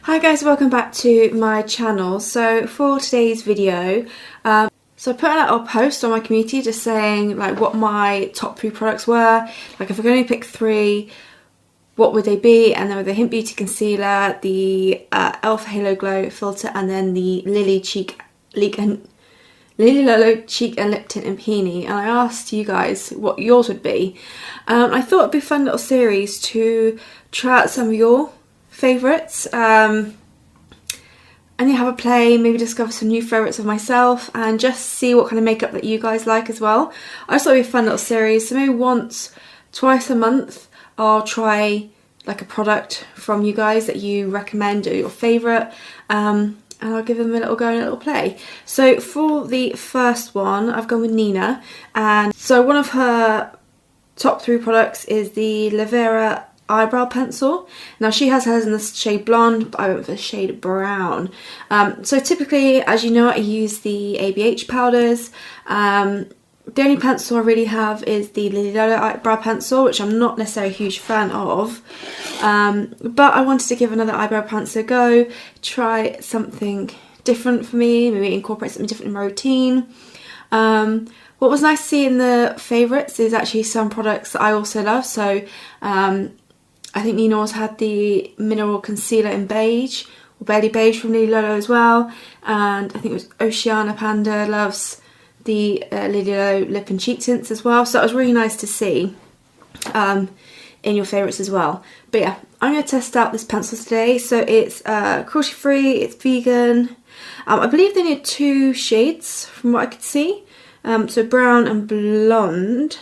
Hi guys, welcome back to my channel. So for today's video, so I put out a post on my community just saying like what my top 3 products were. Like if I could only pick 3, what would they be? And then with the Hint Beauty Concealer, the e.l.f. Halo Glow Filter, and then the Lily Lolo Cheek and Lip Tint in Peony. And I asked you guys what yours would be. I thought it'd be a fun little series to try out some of your favourites and you have a play, maybe discover some new favourites of myself and just see what kind of makeup that you guys like as well. I just thought it'd be a fun little series, so maybe twice a month I'll try like a product from you guys that you recommend or your favourite, and I'll give them a little go and a little play. So for the first one I've gone with Nina, and so one of her top 3 products is the Lavera eyebrow pencil. Now she has hers in the shade blonde, but I went for the shade brown. So typically, as you know, I use the ABH powders. The only pencil I really have is the Lily Lolo eyebrow pencil, which I'm not necessarily a huge fan of, but I wanted to give another eyebrow pencil a go, try something different for me, maybe incorporate something different in my routine. What was nice to see in the favourites is actually some products that I also love. So I think Nina's had the mineral concealer in beige, or Barely Beige from Lily Lolo as well, and I think it was Oceana Panda loves the Lily Lolo lip and cheek tints as well, so that was really nice to see in your favourites as well. But yeah, I'm going to test out this pencil today. So it's cruelty free, it's vegan. I believe they need 2 shades from what I could see, so brown and blonde,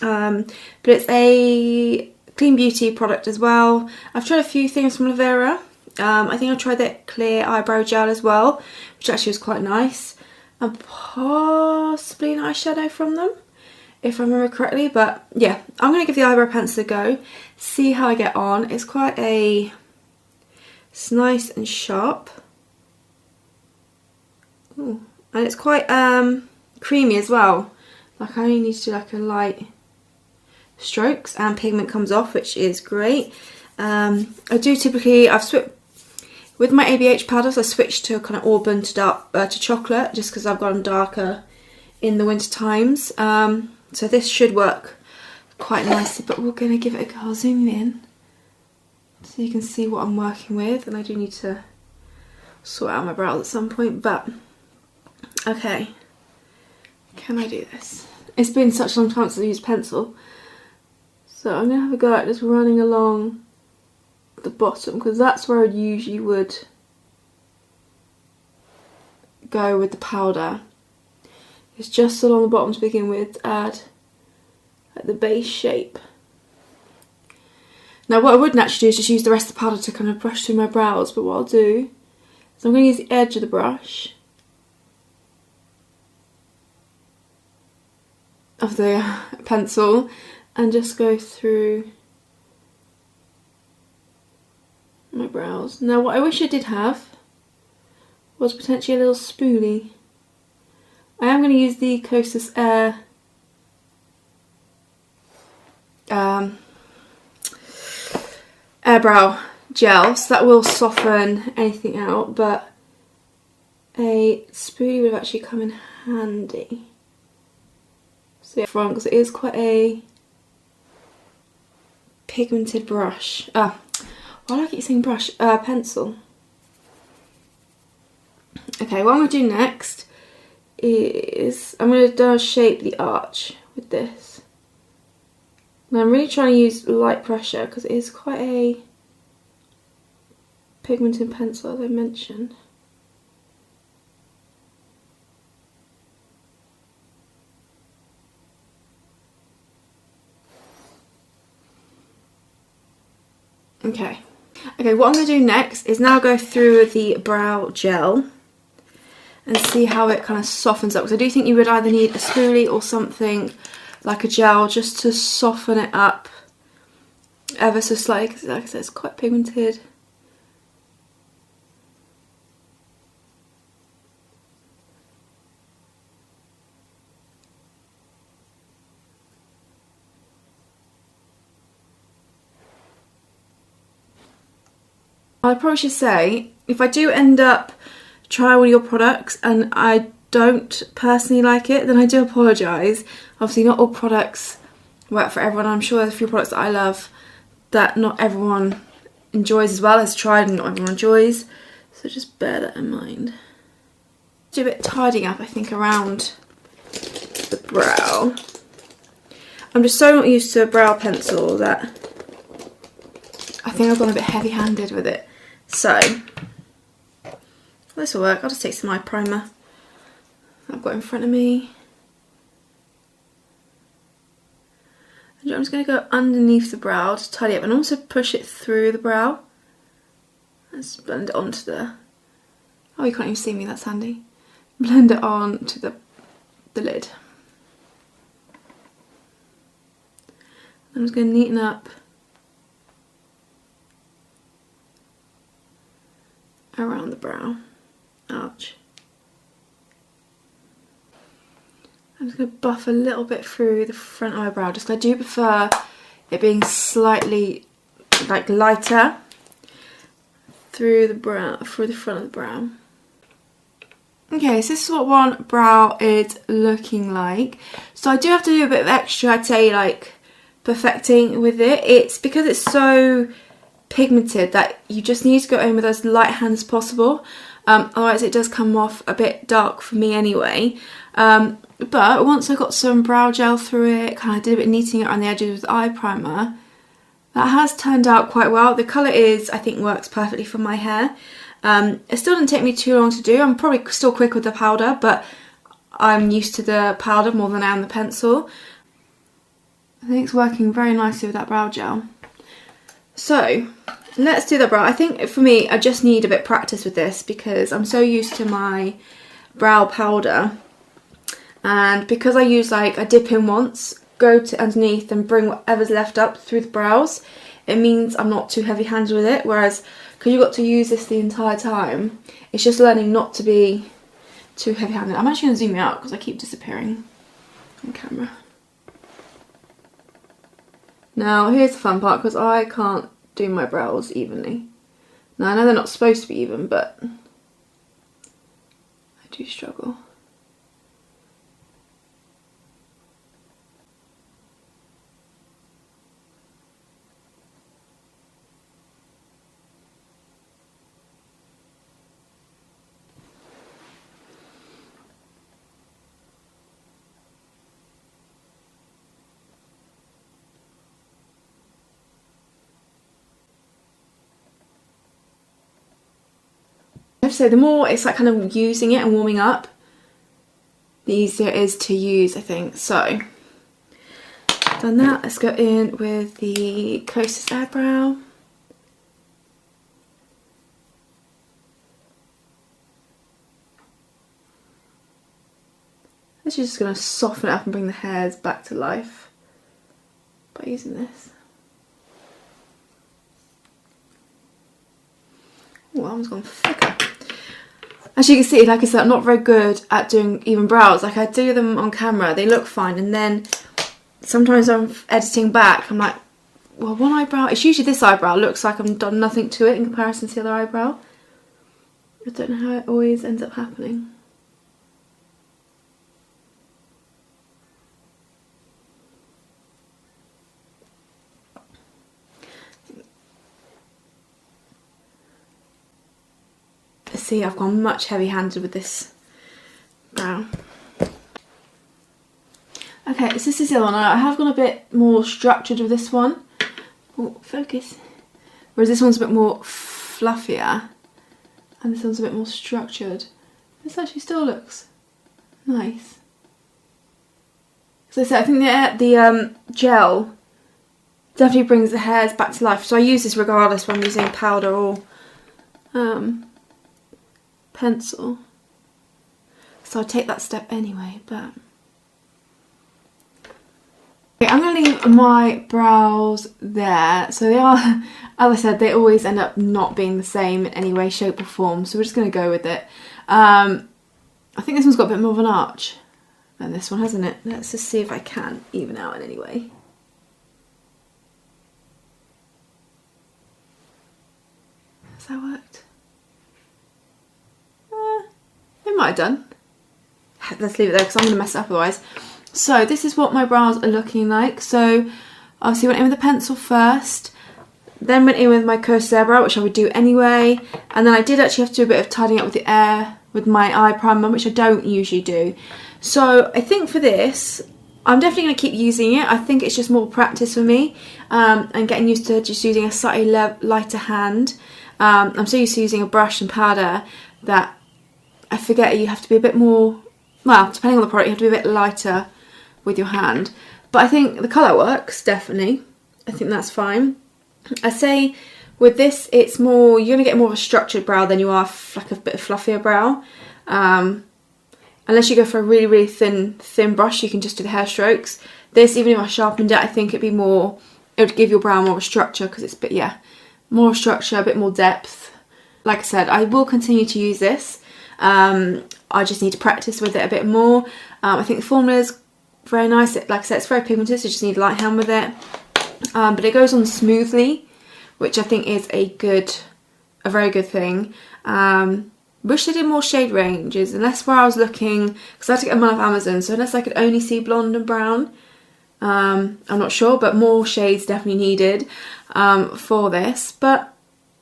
but it's a clean beauty product as well. I've tried a few things from Lavera. I think I tried that clear eyebrow gel as well, which actually was quite nice, and possibly an eyeshadow from them if I remember correctly. But yeah, I'm going to give the eyebrow pencil a go, see how I get on. It's nice and sharp. Ooh. And it's quite creamy as well. Like I only need to do like a light strokes and pigment comes off, which is great. I do typically, with my ABH powders, I switched to kind of auburn to dark to chocolate, just because I've gone darker in the winter times. So this should work quite nicely, but we're going to give it a go. I'll zoom in so you can see what I'm working with, and I do need to sort out my brows at some point, but okay. Can I do this? It's been such a long time since I used pencil. So I'm going to have a go at just running along the bottom, because that's where I usually would go with the powder. It's just along the bottom to begin with, to add like the base shape. Now what I wouldn't actually do is just use the rest of the powder to kind of brush through my brows, but what I'll do is I'm going to use the edge of the brush of the pencil and just go through my brows. Now what I wish I did have was potentially a little spoolie. I am going to use the Kosas Air Airbrow gel, so that will soften anything out, but a spoolie would have actually come in handy. So yeah, front, because it is quite a pigmented brush. Why do I keep saying brush? Pencil. Okay, what I'm going to do next is I'm going to shape the arch with this. Now I'm really trying to use light pressure because it is quite a pigmented pencil, as I mentioned. Okay, what I'm going to do next is now go through the brow gel and see how it kind of softens up, because I do think you would either need a spoolie or something like a gel just to soften it up ever so slightly, because like I said, it's quite pigmented. I probably should say, if I do end up trying all your products and I don't personally like it, then I do apologise. Obviously not all products work for everyone. I'm sure there's a few products that I love that not everyone enjoys as well. As tried and not everyone enjoys. So just bear that in mind. Do a bit tidying up, I think, around the brow. I'm just so not used to a brow pencil that I think I've gone a bit heavy-handed with it. So this will work. I'll just take some eye primer I've got in front of me. And I'm just going to go underneath the brow to tidy up and also push it through the brow. Let's blend it onto the... Oh, you can't even see me, that's handy. Blend it on to the lid. I'm just going to neaten up around the brow arch. I'm just going to buff a little bit through the front eyebrow, just 'cause I do prefer it being slightly like lighter through the brow, through the front of the brow. Okay, so this is what one brow is looking like. So I do have to do a bit of extra, I'd say, like perfecting with it. It's because it's so pigmented that you just need to go in with as light hands as possible. Otherwise it does come off a bit dark for me anyway. But once I got some brow gel through it, kind of did a bit of kneading it around the edges with eye primer, that has turned out quite well. The colour I think works perfectly for my hair. It still didn't take me too long to do. I'm probably still quick with the powder, but I'm used to the powder more than I am the pencil. I think it's working very nicely with that brow gel. So let's do the brow. I think for me, I just need a bit of practice with this because I'm so used to my brow powder. And because I use like, I dip in once, go to underneath and bring whatever's left up through the brows, it means I'm not too heavy handed with it. Whereas, because you've got to use this the entire time, it's just learning not to be too heavy handed. I'm actually going to zoom out because I keep disappearing on camera. Now here's the fun part, because I can't do my brows evenly. Now I know they're not supposed to be even, but I do struggle. So the more it's like kind of using it and warming up, the easier it is to use, I think. So done that, let's go in with the closest eyebrow. This is just going to soften it up and bring the hairs back to life by using this. Oh, that one's gone thicker. As you can see, like I said, I'm not very good at doing even brows. Like I do them on camera, they look fine, and then sometimes I'm editing back, I'm like, well, one eyebrow, it's usually this eyebrow, looks like I've done nothing to it in comparison to the other eyebrow. I don't know how it always ends up happening. See, I've gone much heavy-handed with this brow. Okay, so this is the other one. I have gone a bit more structured with this one. Oh, focus. Whereas this one's a bit more fluffier, and this one's a bit more structured. This actually still looks nice. So I said, I think the gel definitely brings the hairs back to life. So I use this regardless when I'm using powder or pencil, so I'll take that step anyway. But okay, I'm going to leave my brows there. So they are, as I said, they always end up not being the same in any way, shape or form, so we're just going to go with it. I think this one's got a bit more of an arch than this one, hasn't it? Let's just see if I can even out in any way. that worked? It might have done. Let's leave it there because I'm going to mess it up otherwise. So this is what my brows are looking like. So obviously went in with the pencil first, then went in with my Corsair brow, which I would do anyway, and then I did actually have to do a bit of tidying up with the air with my eye primer, which I don't usually do. So I think for this, I'm definitely going to keep using it. I think it's just more practice for me, and getting used to just using a slightly lighter hand. I'm so used to using a brush and powder that I forget you have to be a bit more, well, depending on the product, you have to be a bit lighter with your hand. But I think the colour works, definitely. I think that's fine. I say with this, it's more, you're going to get more of a structured brow than you are like a bit of fluffier brow. Unless you go for a really, really thin brush, you can just do the hair strokes. This, even if I sharpened it, I think it'd be more, it would give your brow more of a structure because it's a bit, yeah, more structure, a bit more depth. Like I said, I will continue to use this. I just need to practice with it a bit more. I think the formula's very nice. Like I said, it's very pigmented, so you just need a light hand with it. But it goes on smoothly, which I think is a very good thing. Wish they did more shade ranges, unless where I was looking, because I had to get them off Amazon, so unless I could only see blonde and brown, I'm not sure, but more shades definitely needed for this. But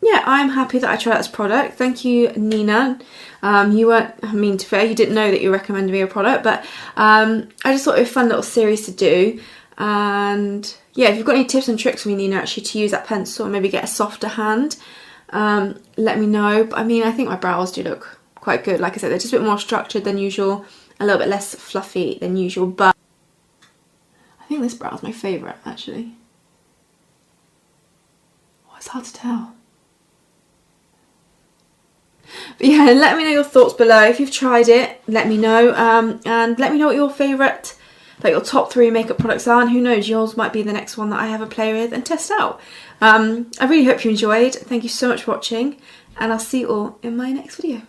yeah, I'm happy that I tried this product. Thank you, Nina. You weren't, I mean, to be fair, you didn't know that you recommended me a product, but I just thought it was a fun little series to do. And yeah, if you've got any tips and tricks for me, Nina, actually to use that pencil and maybe get a softer hand, let me know. But I mean, I think my brows do look quite good. Like I said, they're just a bit more structured than usual, a little bit less fluffy than usual, but I think this brow is my favourite, actually. Oh, it's hard to tell. But yeah, let me know your thoughts below. If you've tried it, let me know, and let me know what your favourite, like your top 3 makeup products are, and who knows, yours might be the next one that I have a play with and test out. I really hope you enjoyed. Thank you so much for watching, and I'll see you all in my next video.